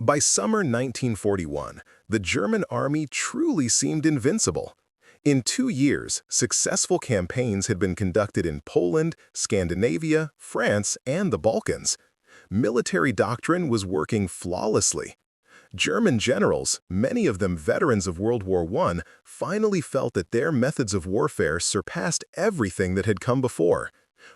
By summer 1941, the German army truly seemed invincible. In 2 years, successful campaigns had been conducted in Poland, Scandinavia, France, and the Balkans. Military doctrine was working flawlessly. German generals, many of them veterans of World War I, finally felt that their methods of warfare surpassed everything that had come before.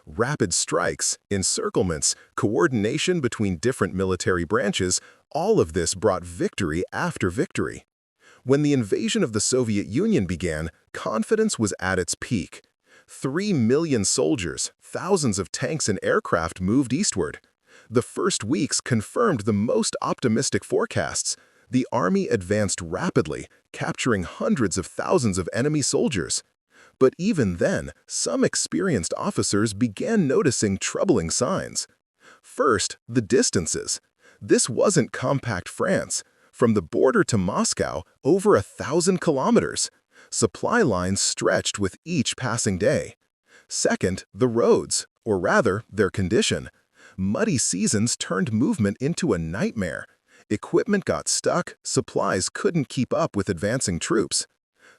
Rapid strikes, encirclements, coordination between different military branches, all of this brought victory after victory. When the invasion of the Soviet Union began, confidence was at its peak. 3 million soldiers, thousands of tanks and aircraft moved eastward. The first weeks confirmed the most optimistic forecasts. The army advanced rapidly, capturing hundreds of thousands of enemy soldiers. But even then, some experienced officers began noticing troubling signs. First, the distances. This wasn't compact France. From the border to Moscow, over 1,000 kilometers. Supply lines stretched with each passing day. Second, the roads, or rather, their condition. Muddy seasons turned movement into a nightmare. Equipment got stuck, supplies couldn't keep up with advancing troops.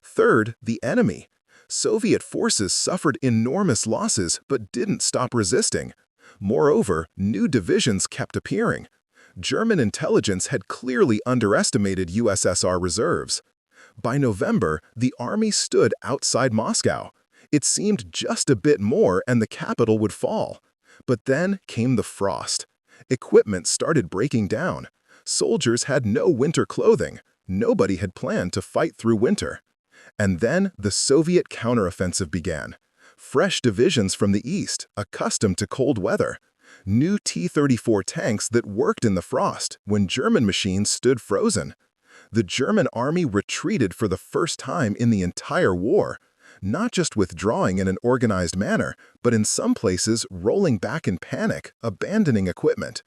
Third, the enemy. Soviet forces suffered enormous losses but didn't stop resisting. Moreover, new divisions kept appearing. German intelligence had clearly underestimated USSR reserves. By November, the army stood outside Moscow. It seemed just a bit more and the capital would fall. But then came the frost. Equipment started breaking down. Soldiers had no winter clothing. Nobody had planned to fight through winter. And then the Soviet counteroffensive began. Fresh divisions from the east, accustomed to cold weather. New T-34 tanks that worked in the frost when German machines stood frozen. The German army retreated for the first time in the entire war, not just withdrawing in an organized manner, but in some places rolling back in panic, abandoning equipment.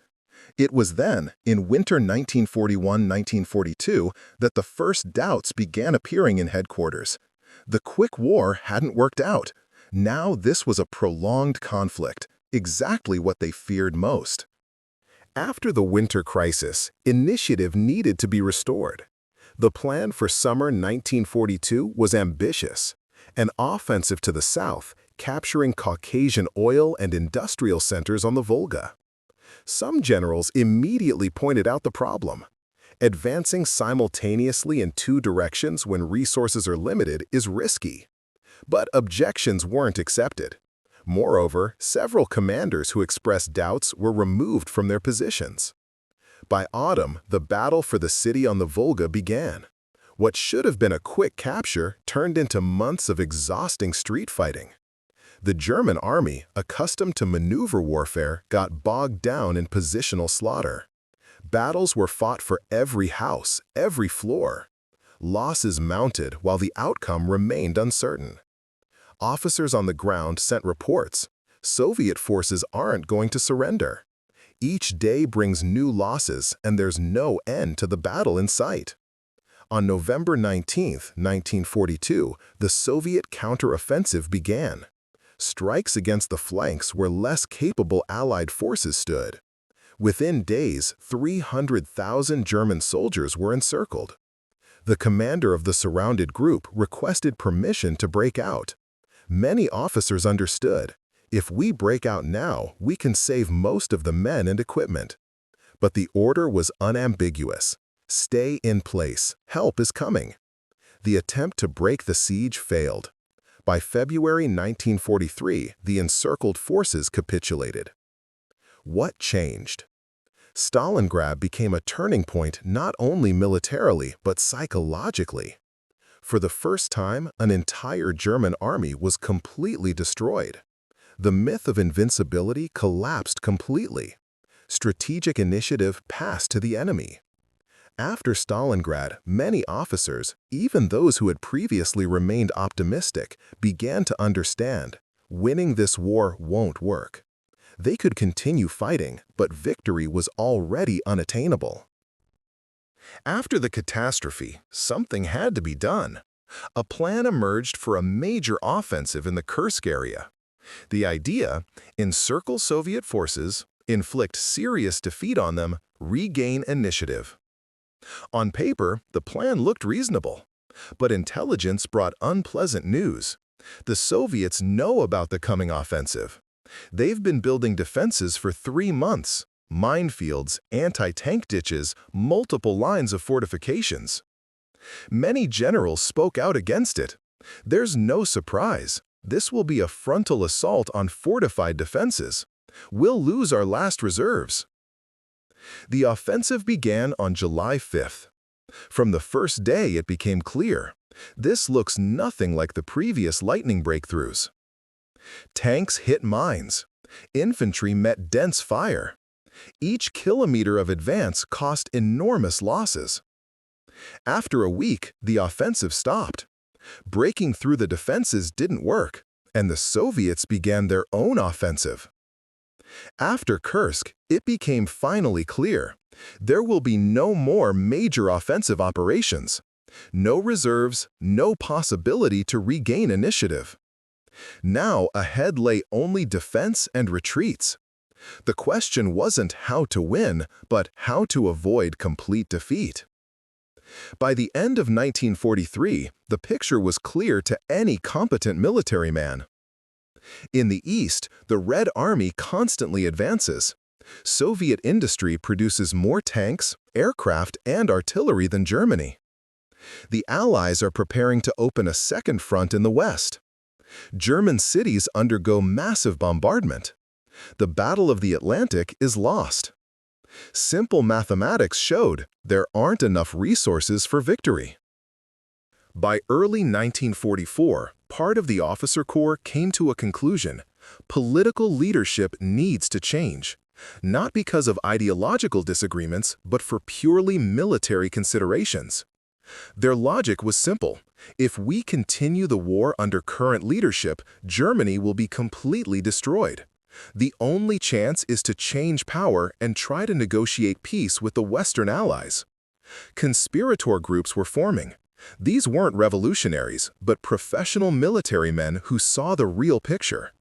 It was then, in winter 1941-1942, that the first doubts began appearing in headquarters. The quick war hadn't worked out. Now this was a prolonged conflict, exactly what they feared most. After the winter crisis, initiative needed to be restored. The plan for summer 1942 was ambitious. An offensive to the south, capturing Caucasian oil and industrial centers on the Volga. Some generals immediately pointed out the problem. Advancing simultaneously in two directions when resources are limited is risky. But objections weren't accepted. Moreover, several commanders who expressed doubts were removed from their positions. By autumn, the battle for the city on the Volga began. What should have been a quick capture turned into months of exhausting street fighting. The German army, accustomed to maneuver warfare, got bogged down in positional slaughter. Battles were fought for every house, every floor. Losses mounted while the outcome remained uncertain. Officers on the ground sent reports. Soviet forces aren't going to surrender. Each day brings new losses, and there's no end to the battle in sight. On November 19, 1942, the Soviet counteroffensive began. Strikes against the flanks where less capable Allied forces stood. Within days, 300,000 German soldiers were encircled. The commander of the surrounded group requested permission to break out. Many officers understood, if we break out now, we can save most of the men and equipment. But the order was unambiguous. Stay in place. Help is coming. The attempt to break the siege failed. By February 1943, the encircled forces capitulated. What changed? Stalingrad became a turning point not only militarily but psychologically. For the first time, an entire German army was completely destroyed. The myth of invincibility collapsed completely. Strategic initiative passed to the enemy. After Stalingrad, many officers, even those who had previously remained optimistic, began to understand, winning this war won't work. They could continue fighting, but victory was already unattainable. After the catastrophe, something had to be done. A plan emerged for a major offensive in the Kursk area. The idea: encircle Soviet forces, inflict serious defeat on them, regain initiative. On paper, the plan looked reasonable. But intelligence brought unpleasant news. The Soviets know about the coming offensive. They've been building defenses for 3 months. Minefields, anti-tank ditches, multiple lines of fortifications. Many generals spoke out against it. There's no surprise. This will be a frontal assault on fortified defenses. We'll lose our last reserves. The offensive began on July 5th. From the first day, it became clear. This looks nothing like the previous lightning breakthroughs. Tanks hit mines. Infantry met dense fire. Each kilometer of advance cost enormous losses. After a week, the offensive stopped. Breaking through the defenses didn't work, and the Soviets began their own offensive. After Kursk, it became finally clear. There will be no more major offensive operations. No reserves, no possibility to regain initiative. Now ahead lay only defense and retreats. The question wasn't how to win, but how to avoid complete defeat. By the end of 1943, the picture was clear to any competent military man. In the East, the Red Army constantly advances. Soviet industry produces more tanks, aircraft, and artillery than Germany. The Allies are preparing to open a second front in the West. German cities undergo massive bombardment. The Battle of the Atlantic is lost. Simple mathematics showed there aren't enough resources for victory. By early 1944, part of the officer corps came to a conclusion. Political leadership needs to change, not because of ideological disagreements, but for purely military considerations. Their logic was simple. If we continue the war under current leadership, Germany will be completely destroyed. The only chance is to change power and try to negotiate peace with the Western Allies. Conspirator groups were forming. These weren't revolutionaries, but professional military men who saw the real picture.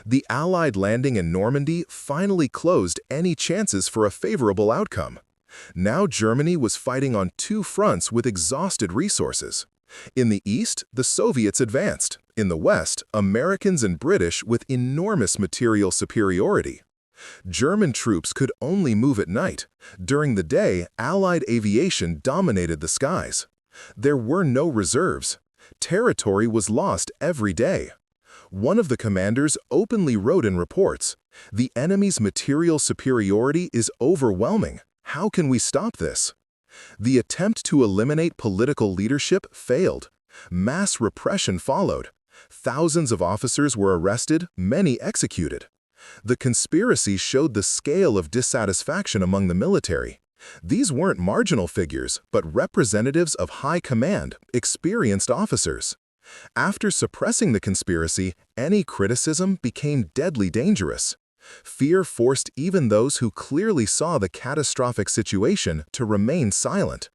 The Allied landing in Normandy finally closed any chances for a favorable outcome. Now Germany was fighting on 2 fronts with exhausted resources. In the East, the Soviets advanced. In the West, Americans and British with enormous material superiority. German troops could only move at night. During the day, Allied aviation dominated the skies. There were no reserves. Territory was lost every day. One of the commanders openly wrote in reports, "The enemy's material superiority is overwhelming. How can we stop this?" The attempt to eliminate political leadership failed. Mass repression followed. Thousands of officers were arrested, many executed. The conspiracy showed the scale of dissatisfaction among the military. These weren't marginal figures, but representatives of high command, experienced officers. After suppressing the conspiracy, any criticism became deadly dangerous. Fear forced even those who clearly saw the catastrophic situation to remain silent.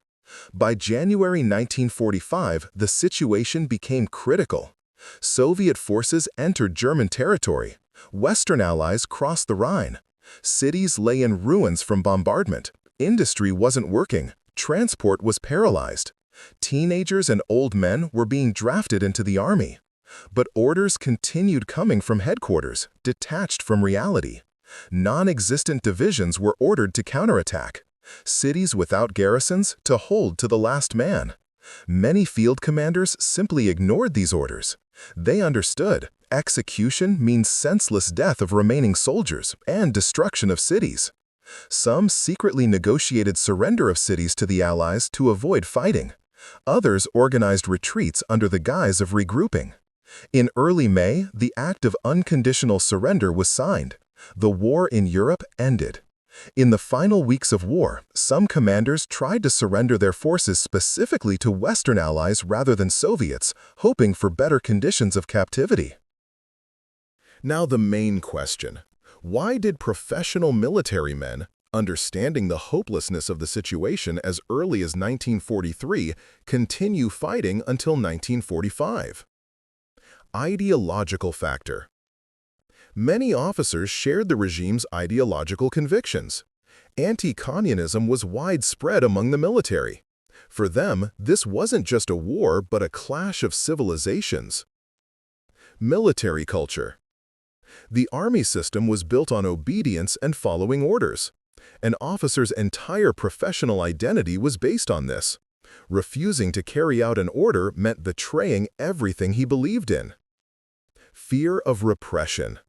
By January 1945, the situation became critical. Soviet forces entered German territory. Western allies crossed the Rhine. Cities lay in ruins from bombardment. Industry wasn't working. Transport was paralyzed. Teenagers and old men were being drafted into the army. But orders continued coming from headquarters, detached from reality. Non-existent divisions were ordered to counterattack. Cities without garrisons to hold to the last man. Many field commanders simply ignored these orders. They understood execution means senseless death of remaining soldiers and destruction of cities. Some secretly negotiated surrender of cities to the Allies to avoid fighting. Others organized retreats under the guise of regrouping. In early May, the Act of Unconditional Surrender was signed. The war in Europe ended. In the final weeks of war, some commanders tried to surrender their forces specifically to Western allies rather than Soviets, hoping for better conditions of captivity. Now the main question. Why did professional military men, understanding the hopelessness of the situation as early as 1943, continue fighting until 1945? Ideological factor. Many officers shared the regime's ideological convictions. Anti-communism was widespread among the military. For them, this wasn't just a war but a clash of civilizations. Military culture. The army system was built on obedience and following orders. An officer's entire professional identity was based on this. Refusing to carry out an order meant betraying everything he believed in. Fear of repression.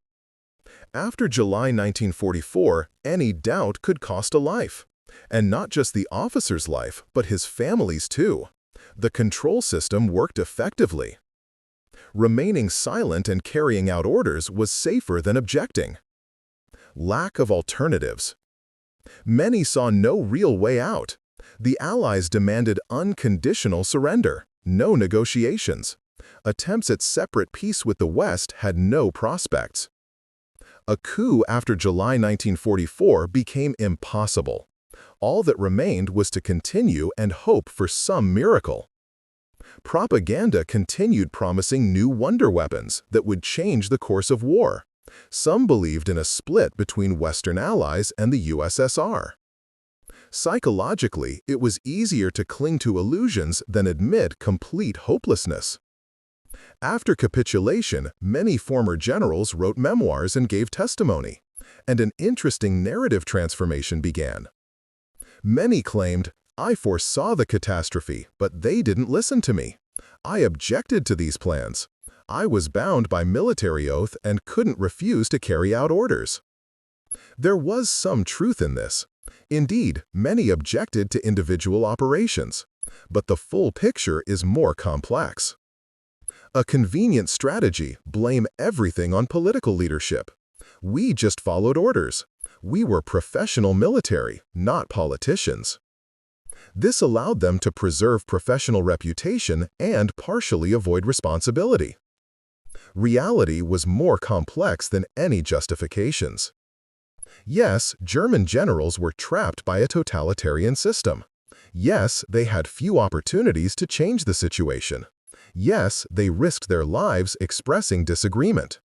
After July 1944, any doubt could cost a life. And not just the officer's life, but his family's too. The control system worked effectively. Remaining silent and carrying out orders was safer than objecting. Lack of alternatives. Many saw no real way out. The Allies demanded unconditional surrender, no negotiations. Attempts at separate peace with the West had no prospects. A coup after July 1944 became impossible. All that remained was to continue and hope for some miracle. Propaganda continued promising new wonder weapons that would change the course of war. Some believed in a split between Western allies and the USSR. Psychologically, it was easier to cling to illusions than admit complete hopelessness. After capitulation, many former generals wrote memoirs and gave testimony, and an interesting narrative transformation began. Many claimed, "I foresaw the catastrophe, but they didn't listen to me. I objected to these plans. I was bound by military oath and couldn't refuse to carry out orders." There was some truth in this. Indeed, many objected to individual operations. But the full picture is more complex. A convenient strategy: blame everything on political leadership. We just followed orders. We were professional military, not politicians. This allowed them to preserve professional reputation and partially avoid responsibility. Reality was more complex than any justifications. Yes, German generals were trapped by a totalitarian system. Yes, they had few opportunities to change the situation. Yes, they risked their lives expressing disagreement.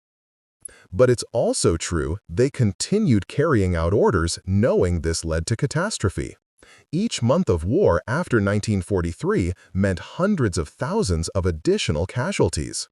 But it's also true they continued carrying out orders knowing this led to catastrophe. Each month of war after 1943 meant hundreds of thousands of additional casualties.